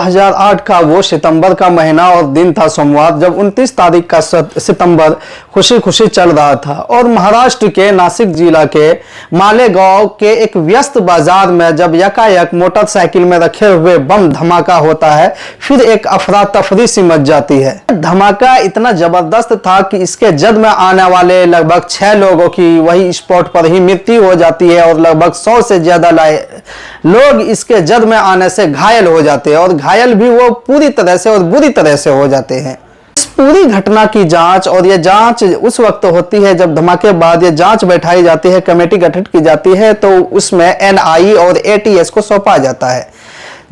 2008 का वो सितंबर का महीना और दिन था सोमवार, जब 29 तारीख का सितंबर खुशी खुशी चल रहा था और महाराष्ट्र के नासिक जिला के मालेगांव के एक व्यस्त बाजार में जब यकायक मोटरसाइकिल में रखे हुए बम धमाका होता है, फिर एक अफरा तफरी सी मच जाती है। धमाका इतना जबरदस्त था कि इसके जद में आने वाले लगभग 6 लोगों की वही स्पॉट पर ही मृत्यु हो जाती है और लगभग 100 से ज्यादा लोग इसके जद में आने से घायल हो जाते हैं और घायल भी वो पूरी तरह से और बुरी तरह से हो जाते हैं। इस पूरी घटना की जांच, और ये जांच उस वक्त होती है जब धमाके बाद ये जांच बैठाई जाती है, कमेटी गठित की जाती है, तो उसमें एनआई और एटीएस को सौंपा जाता है,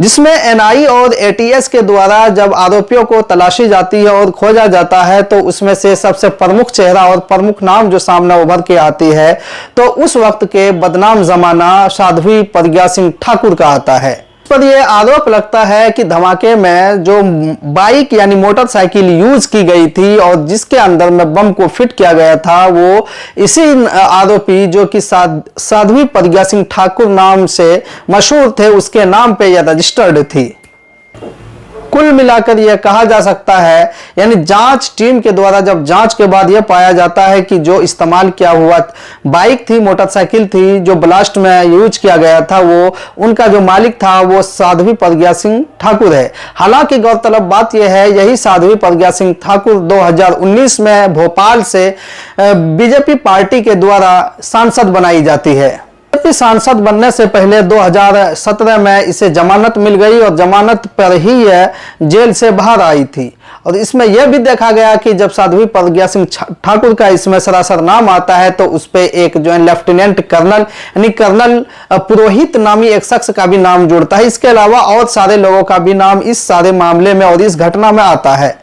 जिसमें एनआई और एटीएस के द्वारा जब आरोपियों को तलाशी जाती है और खोजा जाता है तो उसमें से सबसे प्रमुख चेहरा और प्रमुख नाम जो सामने उभर के आती है तो उस वक्त के बदनाम जमाना साध्वी प्रज्ञा सिंह ठाकुर का आता है। पर यह आरोप लगता है कि धमाके में जो बाइक यानी मोटरसाइकिल यूज की गई थी और जिसके अंदर में बम को फिट किया गया था वो इसी आरोपी जो कि साध्वी प्रज्ञा सिंह ठाकुर नाम से मशहूर थे उसके नाम पे यह रजिस्टर्ड थी। कुल मिलाकर यह कहा जा सकता है, यानी जांच टीम के द्वारा जब जांच के बाद यह पाया जाता है कि जो इस्तेमाल किया हुआ बाइक थी, मोटरसाइकिल थी, जो ब्लास्ट में यूज किया गया था, वो उनका जो मालिक था वो साध्वी प्रज्ञा सिंह ठाकुर है। हालांकि गौरतलब बात यह है, यही साध्वी प्रज्ञा सिंह ठाकुर 2019 में भोपाल से बीजेपी पार्टी के द्वारा सांसद बनाई जाती है। सांसद बनने से पहले 2017 में इसे जमानत मिल गई और जमानत पर ही यह जेल से बाहर आई थी। और इसमें यह भी देखा गया कि जब साध्वी प्रज्ञा सिंह ठाकुर का इसमें सरासर नाम आता है तो उस पे एक जो है लेफ्टिनेंट कर्नल यानी कर्नल पुरोहित नामी एक शख्स का भी नाम जुड़ता है। इसके अलावा और सारे लोगों का भी नाम इस सारे मामले में और इस घटना में आता है।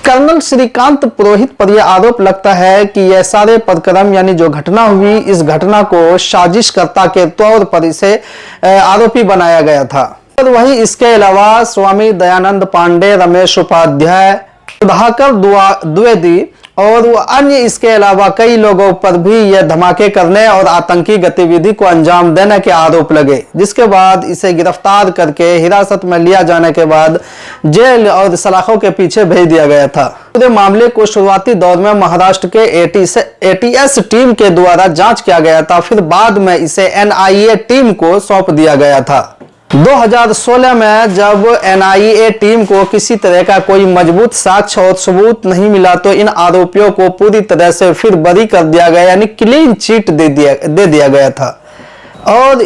कर्नल श्रीकांत पुरोहित पर यह आरोप लगता है कि यह सारे प्रकरण यानी जो घटना हुई, इस घटना को साजिशकर्ता के तौर पर इसे आरोपी बनाया गया था। और वहीं इसके अलावा स्वामी दयानंद पांडे, रमेश उपाध्याय, सुधाकर द्विवेदी और अन्य इसके अलावा कई लोगों पर भी यह धमाके करने और आतंकी गतिविधि को अंजाम देने के आरोप लगे, जिसके बाद इसे गिरफ्तार करके हिरासत में लिया जाने के बाद जेल और सलाखों के पीछे भेज दिया गया था। पूरे मामले को शुरुआती दौर में महाराष्ट्र के एटीएस टीम के द्वारा जांच किया गया था, फिर बाद में इसे एनआईए टीम को सौंप दिया गया था। 2016 में जब एनआईए टीम को किसी तरह का कोई मजबूत साक्ष्य और सबूत नहीं मिला तो इन आरोपियों को पूरी तरह से फिर बरी कर दिया गया, यानी क्लीन चिट दे दिया गया था। और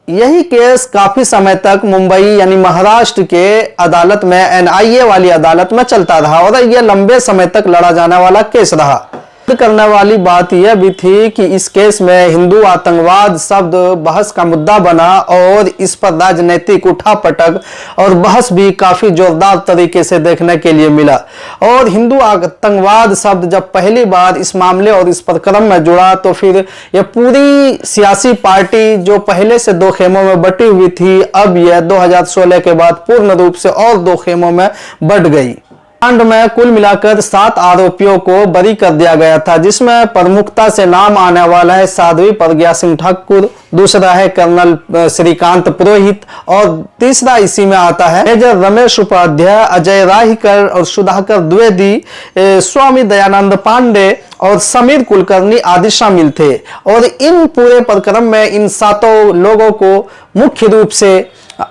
यही केस काफी समय तक मुंबई यानी महाराष्ट्र के अदालत में, एनआईए वाली अदालत में चलता रहा और यह लंबे समय तक लड़ा जाने वाला केस रहा। करने वाली बात यह भी थी कि इस केस में हिंदू आतंकवाद शब्द बहस का मुद्दा बना और इस पर राजनीतिक उठापटक और बहस भी काफी जोरदार तरीके से देखने के लिए मिला। और हिंदू आतंकवाद शब्द जब पहली बार इस मामले और इस प्रकरण में जुड़ा तो फिर यह पूरी सियासी पार्टी जो पहले से 2 खेमों में बटी हुई थी, अब यह 2016 के बाद पूर्ण रूप से और 2 खेमों में बढ़ गई। कांड में कुल मिलाकर 7 आरोपियों को बरी कर दिया गया था, जिसमें प्रमुखता से नाम आने वाला है साध्वी प्रज्ञा सिंह ठाकुर, दूसरा है कर्नल श्रीकांत पुरोहित और तीसरा इसी में आता है मेजर रमेश उपाध्याय, अजय राहिकर और सुधाकर द्विवेदी, स्वामी दयानंद पांडे और समीर कुलकर्णी आदि शामिल थे। और इन पूरे प्रकरण में इन 7 लोगों को मुख्य रूप से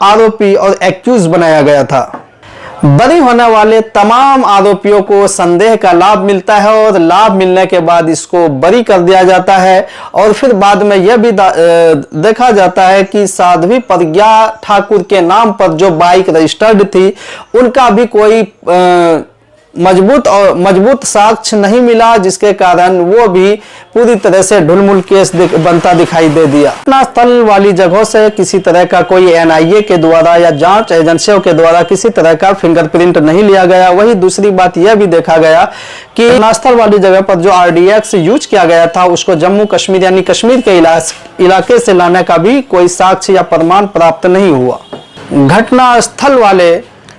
आरोपी और एक्यूज बनाया गया था। बरी होने वाले तमाम आरोपियों को संदेह का लाभ मिलता है और लाभ मिलने के बाद इसको बरी कर दिया जाता है। और फिर बाद में यह भी देखा जाता है कि साध्वी प्रज्ञा ठाकुर के नाम पर जो बाइक रजिस्टर्ड थी उनका भी कोई मजबूत साक्ष्य नहीं मिला, जिसके कारण वो भी पूरी तरह से ढुलमुल केस बनता दिखाई दे दिया। घटना स्थल वाली जगहों से किसी तरह का कोई एनआईए के द्वारा या जांच एजेंसियों के द्वारा किसी तरह का फिंगरप्रिंट नहीं लिया गया। वही दूसरी बात यह भी देखा गया कि घटनास्थल वाली जगह पर जो आरडीएक्स यूज किया गया था उसको जम्मू कश्मीर यानी कश्मीर के इलाके से लाने का भी कोई साक्ष्य या प्रमाण प्राप्त नहीं हुआ। घटना स्थल वाले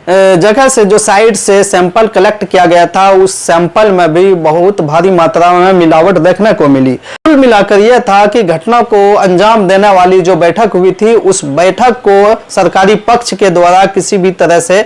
जगह से जो साइड से सैंपल कलेक्ट किया गया था उस सैंपल में भी बहुत भारी मात्रा में मिलावट देखने को मिली। कुल मिलाकर यह था कि घटना को अंजाम देने वाली जो बैठक हुई थी उस बैठक को सरकारी पक्ष के द्वारा किसी भी तरह से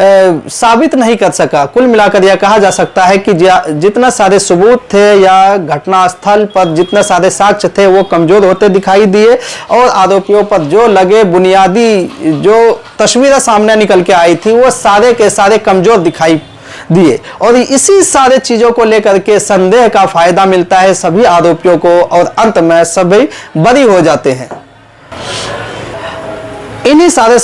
साबित नहीं कर सका। कुल मिलाकर यह कहा जा सकता है कि जितने सारे सबूत थे या घटनास्थल पर जितने सारे साक्ष्य थे वो कमजोर होते दिखाई दिए और आरोपियों पर जो लगे बुनियादी जो तस्वीरें सामने निकल के आई थी वो सारे के सारे कमजोर दिखाई दिए और इसी सारे चीजों को लेकर के संदेह का फायदा मिलता है सभी आरोपियों को और अंत में सभी बरी हो जाते हैं। इन्हीं सारे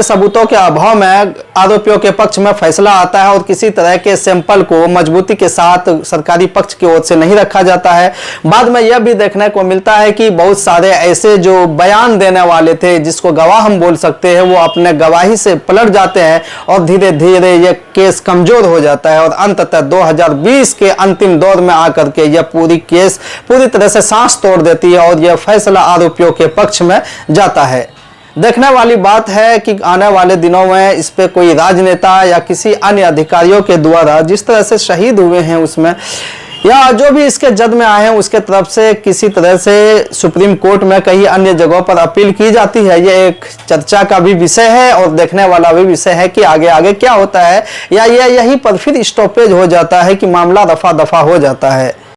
सबूतों के अभाव में आरोपियों के पक्ष में फैसला आता है और किसी तरह के सैंपल को मजबूती के साथ सरकारी पक्ष की ओर से नहीं रखा जाता है। बाद में यह भी देखने को मिलता है कि बहुत सारे ऐसे जो बयान देने वाले थे जिसको गवाह हम बोल सकते हैं वो अपने गवाही से पलट जाते हैं और धीरे धीरे यह केस कमजोर हो जाता है और अंततः 2020 के अंतिम दौर में आकर के यह पूरी केस पूरी तरह से सांस तोड़ देती है और यह फैसला आरोपियों के पक्ष में जाता है। देखने वाली बात है कि आने वाले दिनों में इस पे कोई राजनेता या किसी अन्य अधिकारियों के द्वारा जिस तरह से शहीद हुए हैं उसमें या जो भी इसके जद में आए हैं उसके तरफ से किसी तरह से सुप्रीम कोर्ट में कई अन्य जगहों पर अपील की जाती है। यह एक चर्चा का भी विषय है और देखने वाला भी विषय है कि आगे आगे क्या होता है या यह यहीं पर फिर स्टॉपेज हो जाता है कि मामला रफा दफा हो जाता है।